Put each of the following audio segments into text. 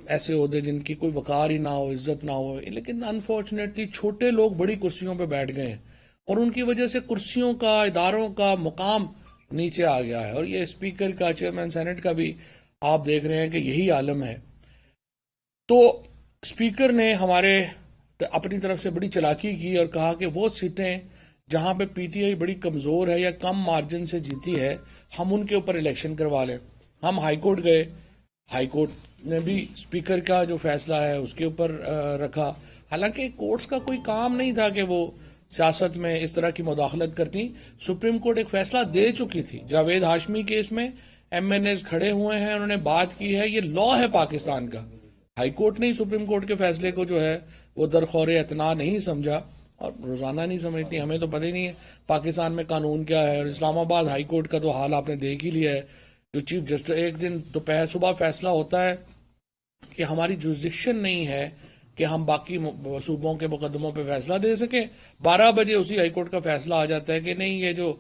ایسے عہدے جن کی کوئی وقار ہی نہ ہو، عزت نہ ہو، لیکن انفارچونیٹلی چھوٹے لوگ بڑی کرسیوں پہ بیٹھ گئے ہیں اور ان کی وجہ سے کرسیوں کا، اداروں کا مقام نیچے آ گیا ہے، اور یہ اسپیکر کا، چیئرمین سینٹ کا بھی آپ دیکھ رہے ہیں کہ یہی عالم ہے۔ تو اسپیکر نے ہمارے اپنی طرف سے بڑی چلاکی کی اور کہا کہ وہ سیٹیں جہاں پہ پی ٹی آئی بڑی کمزور ہے یا کم مارجن سے جیتی ہے، ہم ان کے اوپر الیکشن کروا لیں۔ ہم ہائی کورٹ گئے، ہائی کورٹ نے بھی اسپیکر کا جو فیصلہ ہے اس کے اوپر رکھا، حالانکہ کورٹس کا کوئی کام نہیں تھا کہ وہ سیاست میں اس طرح کی مداخلت کرتی۔ سپریم کورٹ ایک فیصلہ دے چکی تھی جاوید ہاشمی کیس میں، ایم این ایز کھڑے ہوئے ہیں، انہوں نے بات کی ہے، یہ لا ہے پاکستان کا۔ ہائی کورٹ نے سپریم کورٹ کے فیصلے کو جو ہے وہ درخور اعتنا نہیں سمجھا، اور روزانہ نہیں سمجھتی، ہمیں تو پتہ ہی نہیں ہے پاکستان میں قانون کیا ہے۔ اور اسلام آباد ہائی کورٹ کا تو حال آپ نے دیکھ ہی لیا ہے، جو چیف جسٹس ایک دن دوپہر صبح فیصلہ ہوتا ہے کہ ہماری جورسڈکشن نہیں ہے کہ ہم باقی صوبوں کے مقدموں پہ فیصلہ دے سکیں، 12 بجے اسی ہائی کورٹ کا فیصلہ آ جاتا ہے کہ نہیں، یہ جو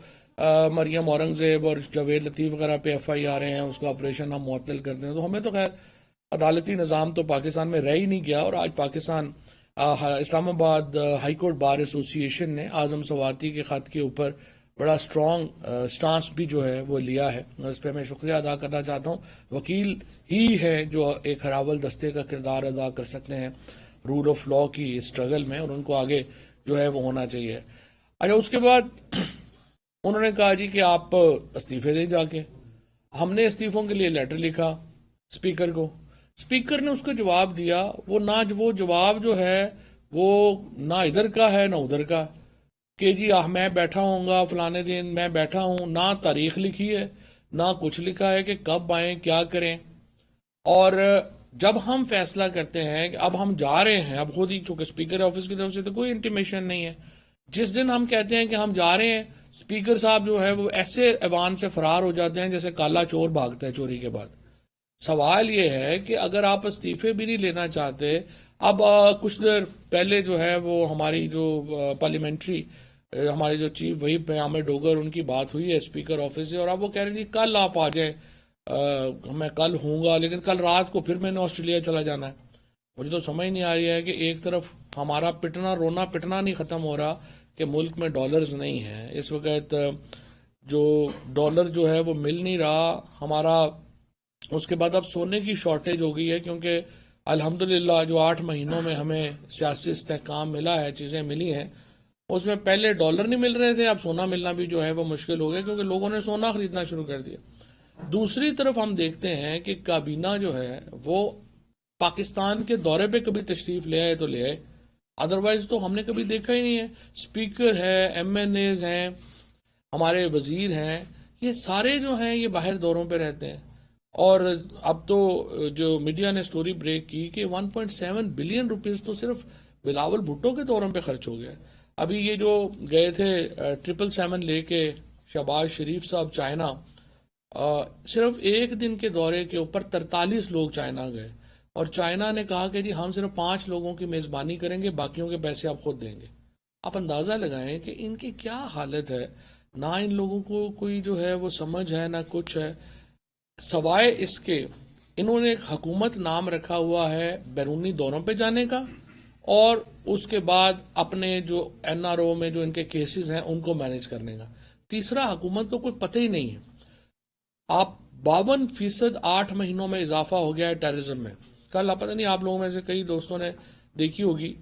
مریم اورنگزیب اور جاوید لطیف وغیرہ پہ ایف آئی آر ہیں اس کا آپریشن ہم معطل کر دیں۔ تو ہمیں تو خیر عدالتی نظام تو پاکستان میں رہ ہی نہیں گیا، اور آج پاکستان اسلام آباد ہائی کورٹ بار ایسوسی ایشن نے اعظم سواتی کے خط کے اوپر بڑا اسٹرانگ سٹانس بھی جو ہے وہ لیا ہے، اور اس پہ میں شکریہ ادا کرنا چاہتا ہوں۔ وکیل ہی ہے جو ایک ہراول دستے کا کردار ادا کر سکتے ہیں رول آف لا کی اسٹرگل میں، اور ان کو آگے جو ہے وہ ہونا چاہیے۔ اچھا، اس کے بعد انہوں نے کہا جی کہ آپ استعفے دیں جا کے۔ ہم نے استعفوں کے لیے لیٹر لکھا اسپیکر کو، اسپیکر نے اس کو جواب دیا، وہ جواب جو ہے وہ نہ ادھر کا ہے نہ ادھر کا، کہ جی میں بیٹھا ہوں گا فلانے دن، میں بیٹھا ہوں، نہ تاریخ لکھی ہے نہ کچھ لکھا ہے کہ کب آئیں کیا کریں۔ اور جب ہم فیصلہ کرتے ہیں کہ اب ہم جا رہے ہیں، اب خود ہی چونکہ اسپیکر آفس کی طرف سے تو کوئی انٹیمیشن نہیں ہے، جس دن ہم کہتے ہیں کہ ہم جا رہے ہیں، اسپیکر صاحب جو ہے وہ ایسے ایوان سے فرار ہو جاتے ہیں جیسے کالا چور بھاگتا ہے چوری کے بعد۔ سوال یہ ہے کہ اگر آپ استعفے بھی نہیں لینا چاہتے، اب کچھ دیر پہلے جو ہے وہ ہماری جو پارلیمنٹری ہمارے جو چیف وہی عامر ڈوگر، ان کی بات ہوئی ہے اسپیکر آفس سے، اور اب وہ کہہ رہے ہیں کل آپ آ جائیں، میں کل ہوں گا، لیکن کل رات کو پھر میں نے آسٹریلیا چلا جانا ہے۔ مجھے تو سمجھ نہیں آ رہی ہے کہ ایک طرف ہمارا رونا پٹنا نہیں ختم ہو رہا کہ ملک میں ڈالرز نہیں ہیں اس وقت، جو ڈالر جو ہے وہ مل نہیں رہا ہمارا۔ اس کے بعد اب سونے کی شارٹیج ہو گئی ہے، کیونکہ الحمدللہ جو 8 مہینوں میں ہمیں سیاسی استحکام ملا ہے، چیزیں ملی ہیں، اس میں پہلے ڈالر نہیں مل رہے تھے، اب سونا ملنا بھی جو ہے وہ مشکل ہو گیا کیونکہ لوگوں نے سونا خریدنا شروع کر دیا۔ دوسری طرف ہم دیکھتے ہیں کہ کابینہ جو ہے وہ پاکستان کے دورے پہ کبھی تشریف لے آئے تو لے آئے، ادروائز تو ہم نے کبھی دیکھا ہی نہیں ہے۔ اسپیکر ہے، ایم این ایز ہیں، ہمارے وزیر ہیں، یہ سارے جو ہیں یہ باہر دوروں پہ رہتے ہیں۔ اور اب تو جو میڈیا نے سٹوری بریک کی کہ 1.7 بلین روپیز تو صرف بلاول بھٹو کے دوروں پہ خرچ ہو گیا۔ ابھی یہ جو گئے تھے 777 لے کے شہباز شریف صاحب چائنا، صرف ایک دن کے دورے کے اوپر 43 لوگ چائنا گئے، اور چائنا نے کہا کہ جی ہم صرف 5 لوگوں کی میزبانی کریں گے، باقیوں کے پیسے آپ خود دیں گے۔ آپ اندازہ لگائیں کہ ان کی کیا حالت ہے، نہ ان لوگوں کو کوئی جو ہے وہ سمجھ ہے نہ کچھ ہے، سوائے اس کے انہوں نے ایک حکومت نام رکھا ہوا ہے بیرونی دوروں پہ جانے کا، اور اس کے بعد اپنے جو این آر او میں جو ان کے کیسز ہیں ان کو مینیج کرنے کا۔ تیسرا، حکومت کو کوئی پتہ ہی نہیں ہے۔ آپ 52% 8 مہینوں میں اضافہ ہو گیا ہے ٹیررزم میں۔ کل پتہ نہیں آپ لوگوں میں سے کئی دوستوں نے دیکھی ہوگی،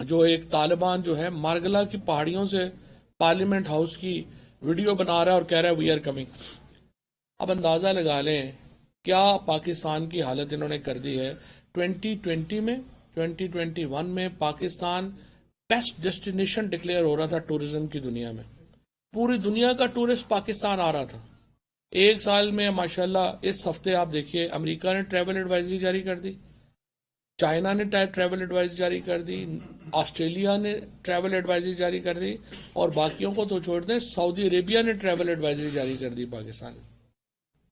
جو ایک طالبان جو ہے مارگلا کی پہاڑیوں سے پارلیمنٹ ہاؤس کی ویڈیو بنا رہا ہے اور کہہ رہا ہے وی آر کمنگ۔ اب اندازہ لگا لیں کیا پاکستان کی حالت انہوں نے کر دی ہے۔ 2020 میں 2021 میں پاکستان بیسٹ ڈیسٹینیشن ڈکلیئر ہو رہا تھا ٹورزم کی دنیا میں، پوری دنیا کا ٹورسٹ پاکستان آ رہا تھا۔ ایک سال میں ماشاءاللہ اس ہفتے آپ دیکھیے امریکہ نے ٹریول ایڈوائزری جاری کر دی، چائنا نے ٹریول ایڈوائزری جاری کر دی، آسٹریلیا نے ٹریول ایڈوائزری جاری کر دی، اور باقیوں کو تو چھوڑ دیں، سعودی عربیہ نے ٹریول ایڈوائزری جاری کر دی پاکستان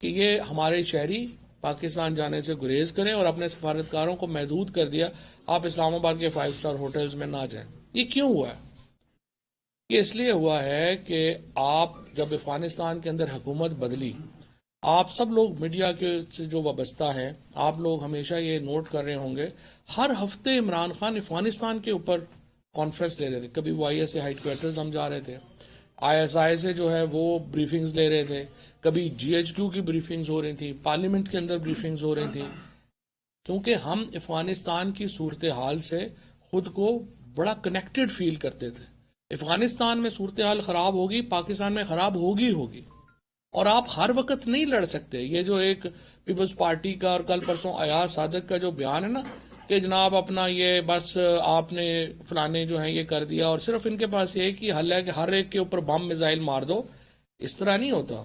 کہ یہ ہمارے شہری پاکستان جانے سے گریز کریں، اور اپنے سفارتکاروں کو محدود کر دیا، آپ اسلام آباد کے 5 اسٹار ہوٹلز میں نہ جائیں۔ یہ کیوں ہوا ہے؟ یہ اس لیے ہوا ہے کہ آپ جب افغانستان کے اندر حکومت بدلی آپ سب لوگ میڈیا کے سے جو وابستہ ہیں، آپ لوگ ہمیشہ یہ نوٹ کر رہے ہوں گے، ہر ہفتے عمران خان افغانستان کے اوپر کانفرنس لے رہے تھے. کبھی وہ آئی ایس اے ہیڈ کوارٹرز ہم جا رہے تھے، آئی ایس آئی سے جو ہے وہ بریفنگز لے رہے تھے، کبھی جی ایچ کیو کی بریفنگز ہو رہی تھی، پارلیمنٹ کے اندر بریفنگز ہو رہی تھی، کیونکہ ہم افغانستان کی صورتحال سے خود کو بڑا کنیکٹڈ فیل کرتے تھے. افغانستان میں صورتحال خراب ہوگی، پاکستان میں خراب ہوگی، اور آپ ہر وقت نہیں لڑ سکتے. یہ جو ایک پیپلز پارٹی کا اور کل پرسوں ایاز صادق کا جو بیان ہے نا کہ جناب اپنا یہ بس آپ نے فلانے جو ہیں یہ کر دیا اور صرف ان کے پاس یہ کہ حل ہے کہ ہر ایک کے اوپر بم میزائل مار دو، اس طرح نہیں ہوتا.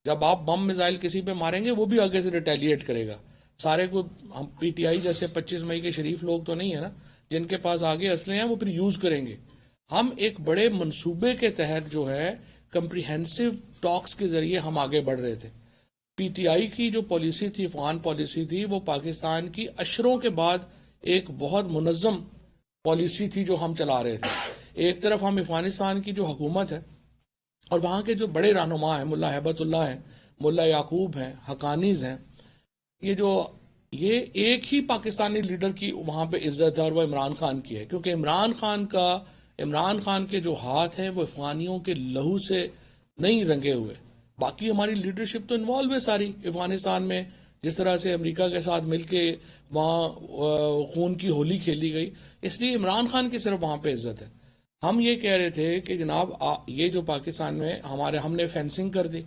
جب آپ بم میزائل کسی پہ ماریں گے وہ بھی آگے سے ریٹیلیٹ کرے گا. سارے کو ہم پی ٹی آئی جیسے 25 مئی کے شریف لوگ تو نہیں ہے نا جن کے پاس آگے اسلحے ہیں، وہ پھر یوز کریں گے. ہم ایک بڑے منصوبے کے تحت جو ہے کمپریہنسو ٹاکس کے ذریعے ہم آگے بڑھ رہے تھے. پی ٹی آئی کی جو پالیسی تھی، افغان پالیسی تھی، وہ پاکستان کی اشروں کے بعد ایک بہت منظم پالیسی تھی جو ہم چلا رہے تھے. ایک طرف ہم افغانستان کی جو حکومت ہے اور وہاں کے جو بڑے رہنما ہیں، ملا ہیبت اللہ ہیں، ملا یعقوب ہیں، حقانیز ہیں، یہ ایک ہی پاکستانی لیڈر کی وہاں پہ عزت ہے اور وہ عمران خان کی ہے، کیونکہ عمران خان کے جو ہاتھ ہیں وہ افغانیوں کے لہو سے نہیں رنگے ہوئے. باقی ہماری لیڈرشپ تو انوالو ہے ساری افغانستان میں، جس طرح سے امریکہ کے ساتھ مل کے وہاں خون کی ہولی کھیلی گئی، اس لیے عمران خان کی صرف وہاں پہ عزت ہے. ہم یہ کہہ رہے تھے کہ جناب یہ جو پاکستان میں ہم نے فینسنگ کر دی،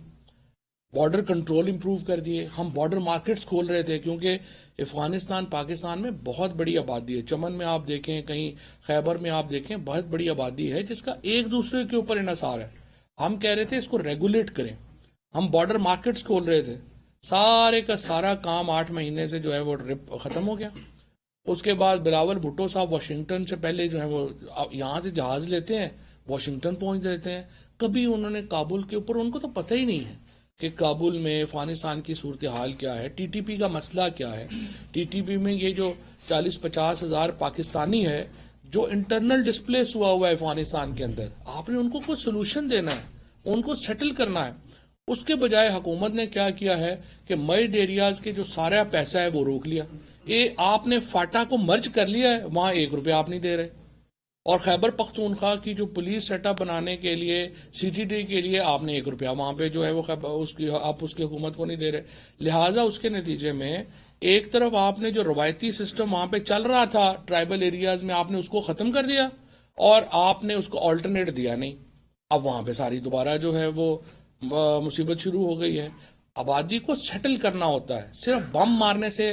بارڈر کنٹرول امپروو کر دیے، ہم بارڈر مارکیٹس کھول رہے تھے، کیونکہ افغانستان پاکستان میں بہت بڑی آبادی ہے. چمن میں آپ دیکھیں، کہیں خیبر میں آپ دیکھیں، بہت بڑی آبادی ہے جس کا ایک دوسرے کے اوپر انحصار ہے. ہم کہہ رہے تھے اس کو ریگولیٹ کریں. ہم بارڈر مارکیٹس کھول رہے تھے، سارے کا سارا کام 8 مہینے سے جو ہے وہ ختم ہو گیا. اس کے بعد بلاول بھٹو صاحب واشنگٹن سے پہلے جو ہے وہ یہاں سے جہاز لیتے ہیں، واشنگٹن پہنچ دیتے ہیں. کبھی انہوں نے کابل کے اوپر، ان کو تو پتہ ہی نہیں ہے کہ کابل میں افغانستان کی صورتحال کیا ہے، ٹی ٹی پی کا مسئلہ کیا ہے. ٹی ٹی پی میں یہ جو 40-50 ہزار پاکستانی ہے جو انٹرنل ڈسپلیس ہوا ہے افغانستان کے اندر، آپ نے ان کو کوئی سلوشن دینا ہے، ان کو سیٹل کرنا ہے. اس کے بجائے حکومت نے کیا کیا ہے کہ مرڈ ایریاز کے جو سارا پیسہ ہے وہ روک لیا. آپ نے فاٹا کو مرج کر لیا ہے، وہاں 1 روپیہ آپ نہیں دے رہے. اور خیبر پختونخوا کی جو پولیس سیٹ اپ بنانے کے لیے، سی ٹی ڈی کے لیے آپ نے 1 روپیہ وہاں پہ جو ہے وہ آپ اس کی حکومت کو نہیں دے رہے. لہٰذا اس کے نتیجے میں ایک طرف آپ نے جو روایتی سسٹم وہاں پہ چل رہا تھا ٹرائبل ایریاز میں، آپ نے اس کو ختم کر دیا اور آپ نے اس کو آلٹرنیٹ دیا نہیں. اب وہاں پہ ساری دوبارہ جو ہے وہ مصیبت شروع ہو گئی ہے. آبادی کو سیٹل کرنا ہوتا ہے، صرف بم مارنے سے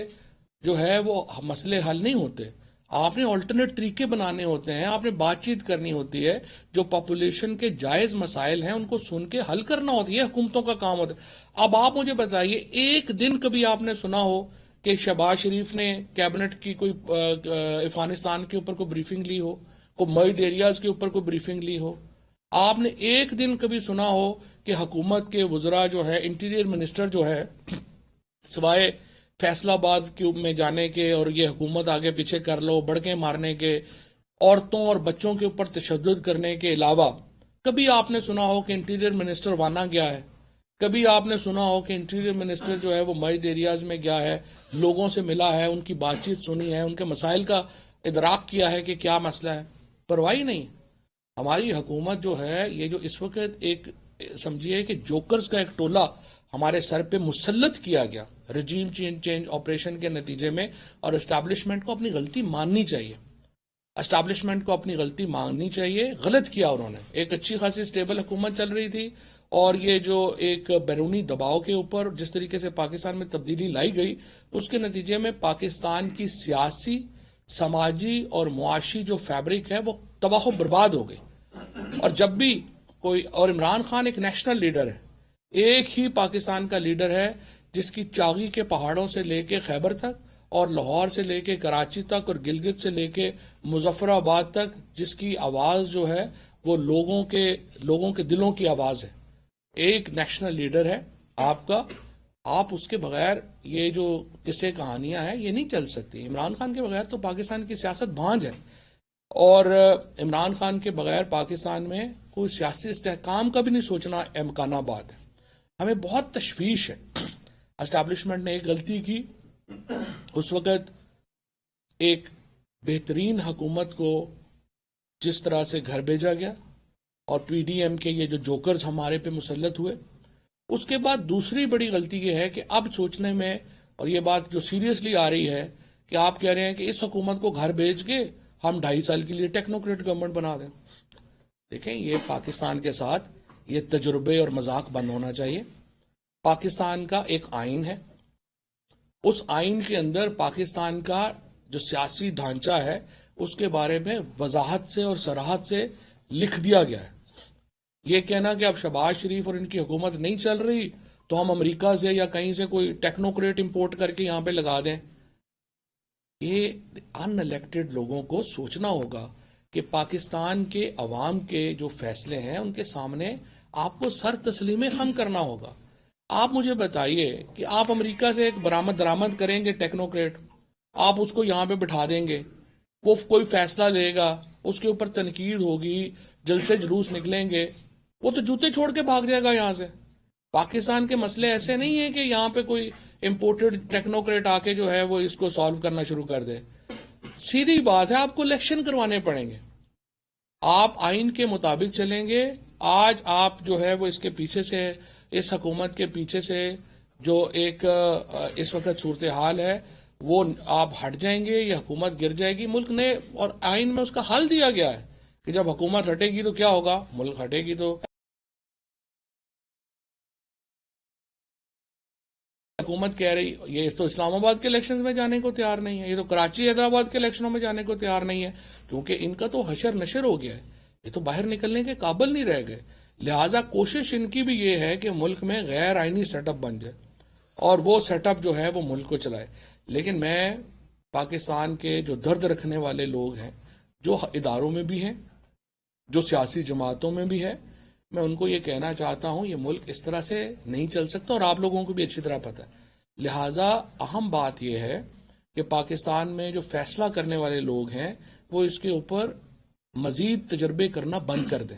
جو ہے وہ مسئلے حل نہیں ہوتے. آپ نے آلٹرنیٹ طریقے بنانے ہوتے ہیں، آپ نے بات چیت کرنی ہوتی ہے، جو پاپولیشن کے جائز مسائل ہیں ان کو سن کے حل کرنا ہوتا ہے. یہ حکومتوں کا کام ہوتا ہے. اب آپ مجھے بتائیے، ایک دن کبھی آپ نے سنا ہو کہ شہباز شریف نے کیبنٹ کی کوئی افغانستان کے اوپر کوئی بریفنگ لی ہو، کوئی مرڈ ایریاز کے اوپر کوئی بریفنگ لی ہو؟ آپ نے ایک دن کبھی سنا ہو کہ حکومت کے وزراء جو ہے، انٹیریئر منسٹر جو ہے، سوائے فیصلہ آباد میں جانے کے اور یہ حکومت آگے پیچھے کر لو، بڑکیں مارنے کے، عورتوں اور بچوں کے اوپر تشدد کرنے کے علاوہ، کبھی آپ نے سنا ہو کہ انٹیریئر منسٹر وانا گیا ہے؟ کبھی آپ نے سنا ہو کہ انٹیریئر منسٹر جو ہے وہ مرڈ ایریاز میں گیا ہے، لوگوں سے ملا ہے، ان کی بات چیت سنی ہے، ان کے مسائل کا ادراک کیا ہے کہ کیا مسئلہ ہے؟ پرواہ نہیں. ہماری حکومت جو ہے، یہ جو اس وقت ایک سمجھیے کہ جوکرز کا ایک ٹولہ ہمارے سر پہ مسلط کیا گیا رجیم چینج آپریشن کے نتیجے میں، اور اسٹیبلشمنٹ کو اپنی غلطی ماننی چاہیے. اسٹیبلشمنٹ کو اپنی غلطی ماننی چاہیے. غلط کیا انہوں نے. ایک اچھی خاصی اسٹیبل حکومت چل رہی تھی، اور یہ جو ایک بیرونی دباؤ کے اوپر جس طریقے سے پاکستان میں تبدیلی لائی گئی، اس کے نتیجے میں پاکستان کی سیاسی، سماجی اور معاشی جو فیبرک ہے وہ تباہ و برباد ہو گئی. اور جب بھی کوئی، اور عمران خان ایک نیشنل لیڈر ہے، ایک ہی پاکستان کا لیڈر ہے جس کی چاغی کے پہاڑوں سے لے کے خیبر تک، اور لاہور سے لے کے کراچی تک، اور گلگت سے لے کے مظفر آباد تک، جس کی آواز جو ہے وہ لوگوں کے دلوں کی آواز ہے. ایک نیشنل لیڈر ہے آپ کا. آپ اس کے بغیر یہ جو قصے کہانیاں ہیں یہ نہیں چل سکتی. عمران خان کے بغیر تو پاکستان کی سیاست بھانج ہے، اور عمران خان کے بغیر پاکستان میں کوئی سیاسی استحکام کا بھی نہیں سوچنا امکان آباد ہے. ہمیں بہت تشویش ہے اسٹیبلشمنٹ نے ایک غلطی کی. اس وقت ایک بہترین حکومت کو جس طرح سے گھر بھیجا گیا اور پی ڈی ایم کے یہ جو جوکرز ہمارے پہ مسلط ہوئے، اس کے بعد دوسری بڑی غلطی یہ ہے کہ اب سوچنے میں، اور یہ بات جو سیریسلی آ رہی ہے کہ آپ کہہ رہے ہیں کہ اس حکومت کو گھر بھیج کے ہم 2.5 سال کے لیے ٹیکنوکریٹ گورنمنٹ بنا دیں. دیکھیں، یہ پاکستان کے ساتھ یہ تجربے اور مذاق بند ہونا چاہیے. پاکستان کا ایک آئین ہے، اس آئین کے اندر پاکستان کا جو سیاسی ڈھانچہ ہے اس کے بارے میں وضاحت سے اور صراحت سے لکھ دیا گیا ہے. یہ کہنا کہ اب شہباز شریف اور ان کی حکومت نہیں چل رہی تو ہم امریکہ سے یا کہیں سے کوئی ٹیکنوکریٹ امپورٹ کر کے یہاں پہ لگا دیں، یہ ان الیکٹڈ لوگوں کو سوچنا ہوگا کہ پاکستان کے عوام کے جو فیصلے ہیں ان کے سامنے آپ کو سر تسلیم خم کرنا ہوگا. آپ مجھے بتائیے کہ آپ امریکہ سے ایک برآمد درآمد کریں گے ٹیکنوکریٹ، آپ اس کو یہاں پہ بٹھا دیں گے، وہ کوئی فیصلہ لے گا، اس کے اوپر تنقید ہوگی، جلسے جلوس نکلیں گے، وہ تو جوتے چھوڑ کے بھاگ جائے گا یہاں سے. پاکستان کے مسئلے ایسے نہیں ہیں کہ یہاں پہ کوئی امپورٹڈ ٹیکنوکریٹ آ کے جو ہے وہ اس کو سالو کرنا شروع کر دے. سیدھی بات ہے، آپ کو الیکشن کروانے پڑیں گے، آپ آئین کے مطابق چلیں گے. آج آپ جو ہے وہ اس کے پیچھے سے، اس حکومت کے پیچھے سے جو ایک اس وقت صورتحال ہے وہ آپ ہٹ جائیں گے، یہ حکومت گر جائے گی. ملک نے اور آئین میں اس کا حل دیا گیا ہے کہ جب حکومت ہٹے گی تو کیا ہوگا، ملک ہٹے گی تو حکومت کہہ رہی یہ تو اسلام آباد کے الیکشن میں جانے کو تیار نہیں ہے، یہ تو کراچی حیدرآباد کے الیکشنوں میں جانے کو تیار نہیں ہے، کیونکہ ان کا تو حشر نشر ہو گیا ہے، یہ تو باہر نکلنے کے قابل نہیں رہ گئے. لہٰذا کوشش ان کی بھی یہ ہے کہ ملک میں غیر آئینی سیٹ اپ بن جائے اور وہ سیٹ اپ جو ہے وہ ملک کو چلائے. لیکن میں پاکستان کے جو درد رکھنے والے لوگ ہیں، جو اداروں میں بھی ہیں، جو سیاسی جماعتوں میں بھی ہے، میں ان کو یہ کہنا چاہتا ہوں یہ ملک اس طرح سے نہیں چل سکتا، اور آپ لوگوں کو بھی اچھی طرح پتہ ہے. لہٰذا اہم بات یہ ہے کہ پاکستان میں جو فیصلہ کرنے والے لوگ ہیں وہ اس کے اوپر مزید تجربے کرنا بند کر دیں.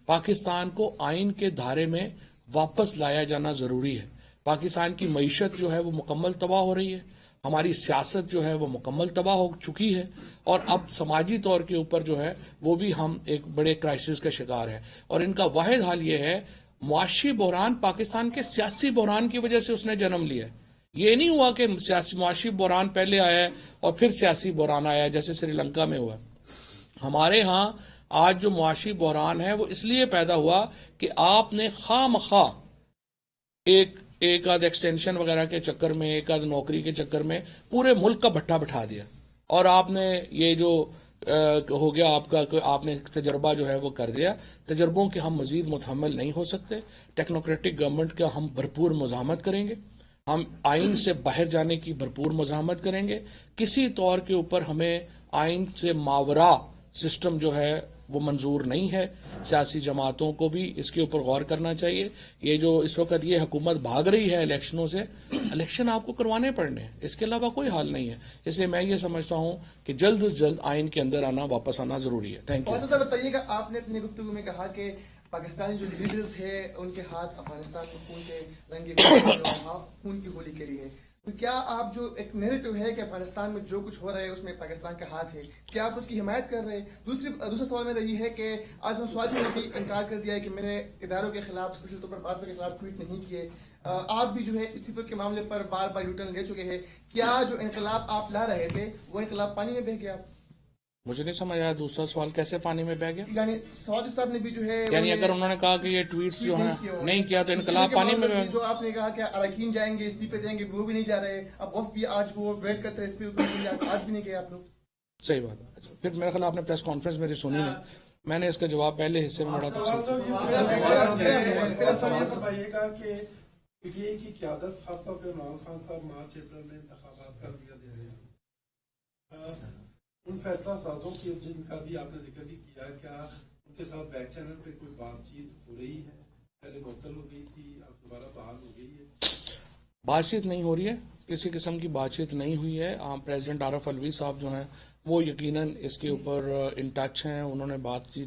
پاکستان کو آئین کے دھارے میں واپس لایا جانا ضروری ہے. پاکستان کی معیشت جو ہے وہ مکمل تباہ ہو رہی ہے، ہماری سیاست جو ہے وہ مکمل تباہ ہو چکی ہے، اور اب سماجی طور کے اوپر جو ہے وہ بھی ہم ایک بڑے کرائسس کا شکار ہیں. اور ان کا واحد حل یہ ہے، معاشی بحران پاکستان کے سیاسی بحران کی وجہ سے اس نے جنم لیا ہے. یہ نہیں ہوا کہ معاشی بحران پہلے آیا ہے اور پھر سیاسی بحران آیا ہے جیسے سری لنکا میں ہوا. ہمارے ہاں آج جو معاشی بحران ہے وہ اس لیے پیدا ہوا کہ آپ نے خواہ مخواہ ایک آدھ ایکسٹینشن وغیرہ کے چکر میں، ایک آدھ نوکری کے چکر میں پورے ملک کا بھٹا بٹھا دیا، اور آپ نے یہ جو ہو گیا آپ نے تجربہ جو ہے وہ کر دیا. تجربوں کے ہم مزید متحمل نہیں ہو سکتے. ٹیکنوکریٹک گورنمنٹ کا ہم بھرپور مزاحمت کریں گے، ہم آئین سے باہر جانے کی بھرپور مزاحمت کریں گے. کسی طور کے اوپر ہمیں آئین سے ماورا سسٹم جو ہے وہ منظور نہیں ہے. سیاسی جماعتوں کو بھی اس کے اوپر غور کرنا چاہیے. یہ جو اس وقت یہ حکومت بھاگ رہی ہے الیکشنوں سے، الیکشن آپ کو کروانے پڑنے ہیں، اس کے علاوہ کوئی حل نہیں ہے. اس لیے میں یہ سمجھتا ہوں کہ جلد از جلد آئین کے اندر واپس آنا ضروری ہے. Thank you. صاحب بتائیے گا، آپ نے اپنی گفتگو میں کہا کہ پاکستانی جو لیڈرز ہیں ان کے ہاتھ افغانستان میں خون سے رنگے خون کی ہولی کھیلی ہے، تو کیا آپ جو ایک نیریٹو ہے کہ افغانستان میں جو کچھ ہو رہا ہے اس میں پاکستان کا ہاتھ ہے، کیا آپ اس کی حمایت کر رہے ہیں؟ دوسرا سوال میرا یہ ہے کہ آج ہم سوال نے بھی انکار کر دیا ہے کہ میں نے اداروں کے خلاف، اسپیشل طور پر بھاجپا کے خلاف ٹویٹ نہیں کیے. آپ بھی جو ہے استعفے کے معاملے پر بار بار یوٹرن لے چکے ہیں. کیا جو انقلاب آپ لا رہے تھے وہ انقلاب پانی میں بہہ گیا؟ مجھے نہیں سمجھ آیا دوسرا سوال کیسے پانی میں بہ گیا. یعنی سعودی صاحب نے بھی جو ہے، یعنی اگر انہوں نے کہا کہ یہ ٹویٹس جو ہیں نہیں کیا تو انقلاب پانی میں بہ گیا. جو آپ نے کہا کہ اراکین جائیں گے، استعفے دیں گے، وہ بھی نہیں جا رہے. اب وقت بھی آج وہ ویٹ کرتے ہیں اسپیکر کے لیے، آج بھی نہیں گئے آپ لوگ. صحیح بات ہے. پھر میرے خیال آپ نے پریس کانفرنس میری سنی نہیں، میں نے اس کا جواب پہلے حصے میں بڑا تفصیل پی ٹی آئی کی قیادت خاص طور پہ عمران خان صاحب مارچ اپریل میں انتخابات کا دیا دے رہے ہیں. ان فیصلہ سازوں کی جن کا بھی آپ نے ذکر بھی کیا، کیا ان کے ساتھ بیک چینل پہ کوئی بات چیت ہو رہی ہے؟ پہلے معطل ہو گئی تھی، اب دوبارہ بحال ہو گئی ہے؟ بات چیت نہیں ہو رہی ہے، کسی قسم کی بات چیت نہیں ہوئی ہے. پریزیڈنٹ عارف الوی صاحب جو ہیں وہ یقیناً اس کے اوپر ان ٹچ ہیں، انہوں نے بات چیت